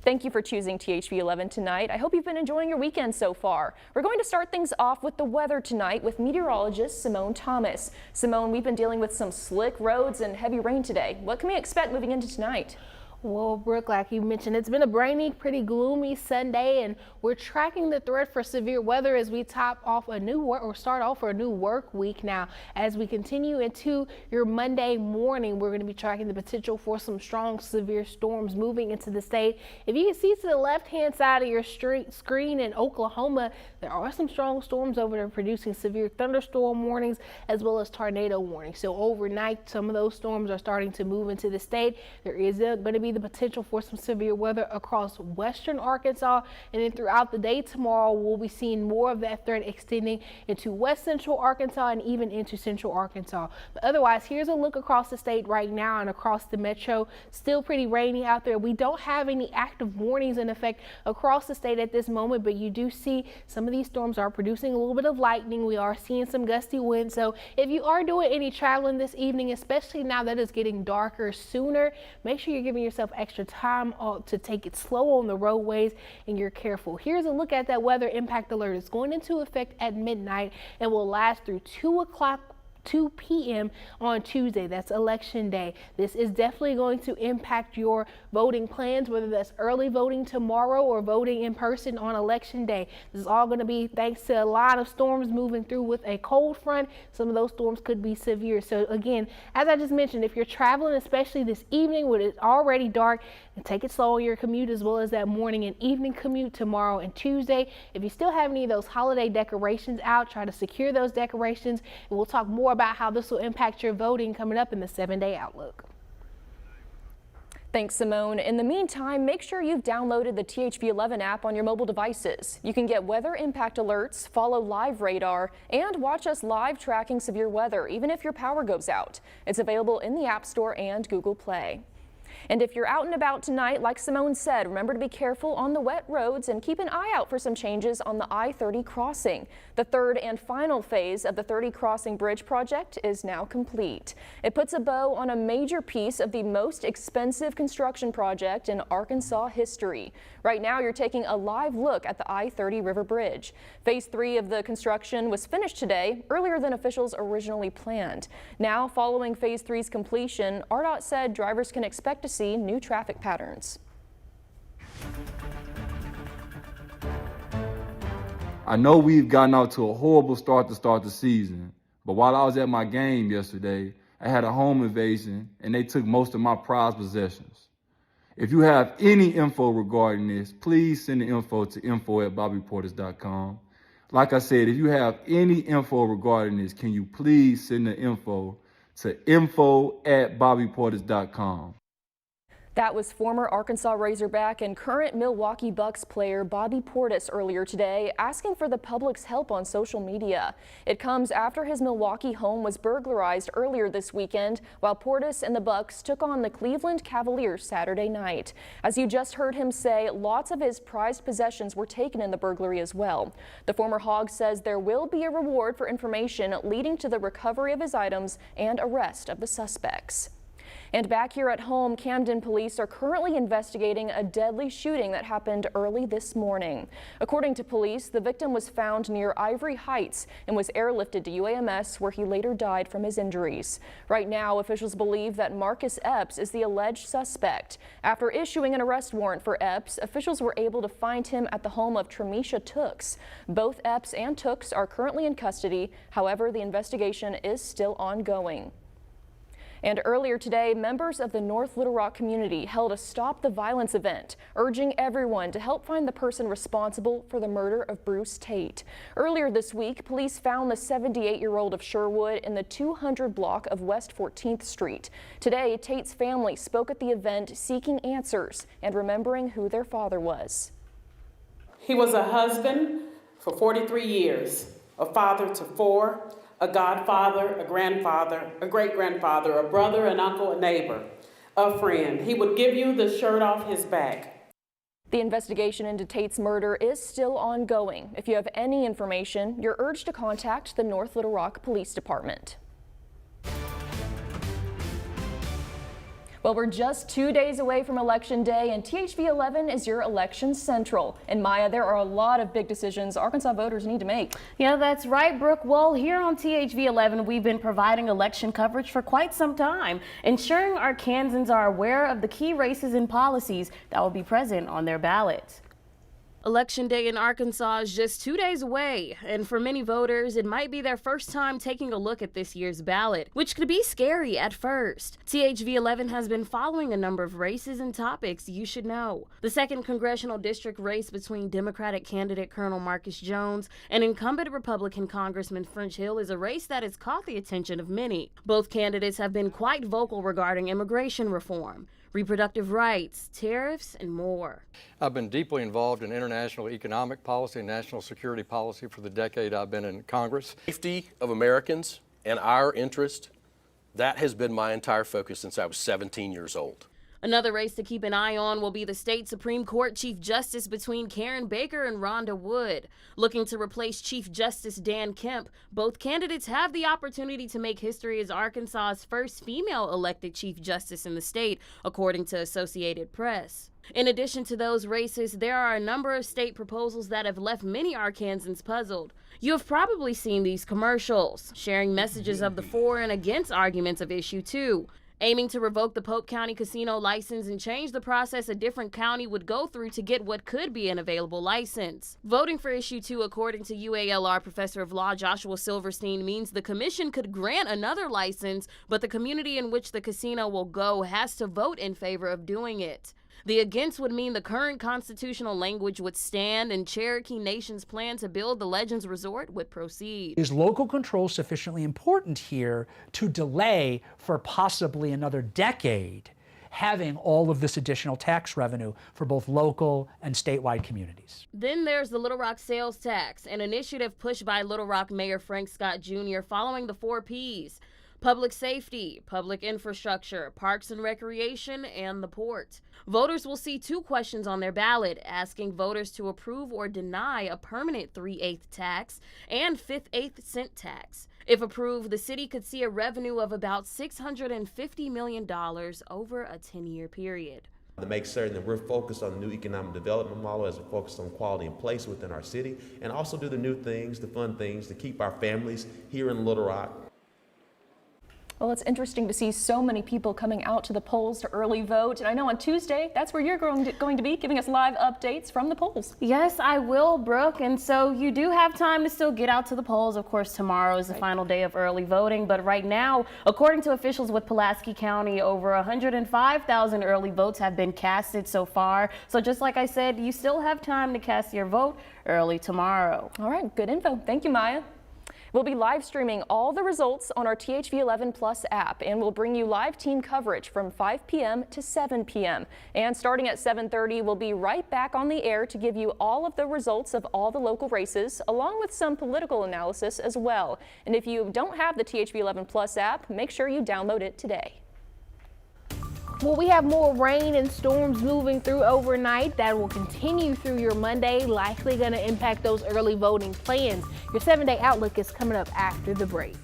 Thank you for choosing THV 11 tonight. I hope you've been enjoying your weekend so far. We're going to start things off with the weather tonight with meteorologist Simone Thomas. Simone, we've been dealing with some slick roads and heavy rain today. What can we expect moving into tonight? Well, Brooke, like you mentioned, it's been a rainy, pretty gloomy Sunday, and we're tracking the threat for severe weather as we start off a new work week now. As we continue into your Monday morning, we're going to be tracking the potential for some strong, severe storms moving into the state. If you can see to the left-hand side of your screen in Oklahoma, there are some strong storms over there producing severe thunderstorm warnings as well as tornado warnings. So overnight, some of those storms are starting to move into the state. There is going to be the potential for some severe weather across western Arkansas, and then throughout the day tomorrow we'll be seeing more of that threat extending into west central Arkansas and even into central Arkansas. But otherwise, here's a look across the state right now and across the metro. Still pretty rainy out there. We don't have any active warnings in effect across the state at this moment, but you do see some of these storms are producing a little bit of lightning. We are seeing some gusty winds, so if you are doing any traveling this evening, especially now that it's getting darker sooner, make sure you're giving yourself extra time to take it slow on the roadways and you're careful. Here's a look at that weather impact alert. It's going into effect at midnight and will last through 2 p.m. on Tuesday. That's election day. This is definitely going to impact your voting plans, whether that's early voting tomorrow or voting in person on election day. This is all going to be thanks to a lot of storms moving through with a cold front. Some of those storms could be severe. So again, as I just mentioned, if you're traveling, especially this evening when it's already dark, and take it slow on your commute as well as that morning and evening commute tomorrow and Tuesday. If you still have any of those holiday decorations out, try to secure those decorations, and we'll talk more about how this will impact your voting coming up in the 7-day outlook. Thanks, Simone. In the meantime, make sure you've downloaded the THV 11 app on your mobile devices. You can get weather impact alerts, follow live radar, and watch us live tracking severe weather, even if your power goes out. It's available in the App Store and Google Play. And if you're out and about tonight, like Simone said, remember to be careful on the wet roads and keep an eye out for some changes on the I-30 crossing. The third and final phase of the 30 Crossing Bridge project is now complete. It puts a bow on a major piece of the most expensive construction project in Arkansas history. Right now, you're taking a live look at the I-30 River Bridge. Phase 3 of the construction was finished today, earlier than officials originally planned. Now, following Phase 3's completion, RDOT said drivers can expect to see new traffic patterns. I know we've gotten out to a horrible start to start the season, but while I was at my game yesterday, I had a home invasion and they took most of my prized possessions. If you have any info regarding this, please send the info to info@bobbyportis.com. Like I said, if you have any info regarding this, can you please send the info to info@bobbyportis.com. That was former Arkansas Razorback and current Milwaukee Bucks player Bobby Portis earlier today, asking for the public's help on social media. It comes after his Milwaukee home was burglarized earlier this weekend, while Portis and the Bucks took on the Cleveland Cavaliers Saturday night. As you just heard him say, lots of his prized possessions were taken in the burglary as well. The former Hog says there will be a reward for information leading to the recovery of his items and arrest of the suspects. And back here at home, Camden police are currently investigating a deadly shooting that happened early this morning. According to police, the victim was found near Ivory Heights and was airlifted to UAMS, where he later died from his injuries. Right now, officials believe that Marcus Epps is the alleged suspect. After issuing an arrest warrant for Epps, officials were able to find him at the home of Tremisha Tooks. Both Epps and Tooks are currently in custody. However, the investigation is still ongoing. And earlier today, members of the North Little Rock community held a Stop the Violence event, urging everyone to help find the person responsible for the murder of Bruce Tate. Earlier this week, police found the 78-year-old of Sherwood in the 200 block of West 14th Street. Today, Tate's family spoke at the event seeking answers and remembering who their father was. He was a husband for 43 years, a father to 4, a godfather, a grandfather, a great-grandfather, a brother, an uncle, a neighbor, a friend. He would give you the shirt off his back. The investigation into Tate's murder is still ongoing. If you have any information, you're urged to contact the North Little Rock Police Department. Well, we're just 2 days away from Election Day, and THV 11 is your election central. And Maya, there are a lot of big decisions Arkansas voters need to make. Yeah, that's right, Brooke. Well, here on THV 11, we've been providing election coverage for quite some time, ensuring Arkansans are aware of the key races and policies that will be present on their ballot. Election Day in Arkansas is just 2 days away, and for many voters, it might be their first time taking a look at this year's ballot, which could be scary at first. THV 11 has been following a number of races and topics you should know. The 2nd Congressional District race between Democratic candidate Colonel Marcus Jones and incumbent Republican Congressman French Hill is a race that has caught the attention of many. Both candidates have been quite vocal regarding immigration reform, reproductive rights, tariffs, and more. I've been deeply involved in international economic policy and national security policy for the decade I've been in Congress. Safety of Americans and our interest, that has been my entire focus since I was 17 years old. Another race to keep an eye on will be the state Supreme Court Chief Justice between Karen Baker and Rhonda Wood. Looking to replace Chief Justice Dan Kemp, both candidates have the opportunity to make history as Arkansas's first female elected Chief Justice in the state, according to Associated Press. In addition to those races, there are a number of state proposals that have left many Arkansans puzzled. You have probably seen these commercials, sharing messages of the for and against arguments of Issue 2. Aiming to revoke the Polk County casino license and change the process a different county would go through to get what could be an available license. Voting for Issue 2, according to UALR Professor of Law Joshua Silverstein, means the commission could grant another license, but the community in which the casino will go has to vote in favor of doing it. The against would mean the current constitutional language would stand and Cherokee Nation's plan to build the Legends Resort would proceed. Is local control sufficiently important here to delay for possibly another decade having all of this additional tax revenue for both local and statewide communities? Then there's the Little Rock sales tax, an initiative pushed by Little Rock Mayor Frank Scott Jr. following the 4 Ps. Public safety, public infrastructure, parks and recreation, and the port. Voters will see 2 questions on their ballot, asking voters to approve or deny a permanent 3/8 tax and 5/8 cent tax. If approved, the city could see a revenue of about $650 million over a 10-year period. To make certain that we're focused on the new economic development model as we focus on quality and place within our city, and also do the new things, the fun things to keep our families here in Little Rock. Well, it's interesting to see so many people coming out to the polls to early vote. And I know on Tuesday, that's where you're going to be giving us live updates from the polls. Yes, I will, Brooke. And so you do have time to still get out to the polls. Of course, tomorrow is the final day of early voting. But right now, according to officials with Pulaski County, over 105,000 early votes have been casted so far. So just like I said, you still have time to cast your vote early tomorrow. All right, good info. Thank you, Maya. We'll be live streaming all the results on our THV 11 Plus app, and we'll bring you live team coverage from 5 p.m. to 7 p.m. And starting at 7:30, we'll be right back on the air to give you all of the results of all the local races, along with some political analysis as well. And if you don't have the THV 11 Plus app, make sure you download it today. Well, we have more rain and storms moving through overnight that will continue through your Monday, likely going to impact those early voting plans. Your 7-day outlook is coming up after the break.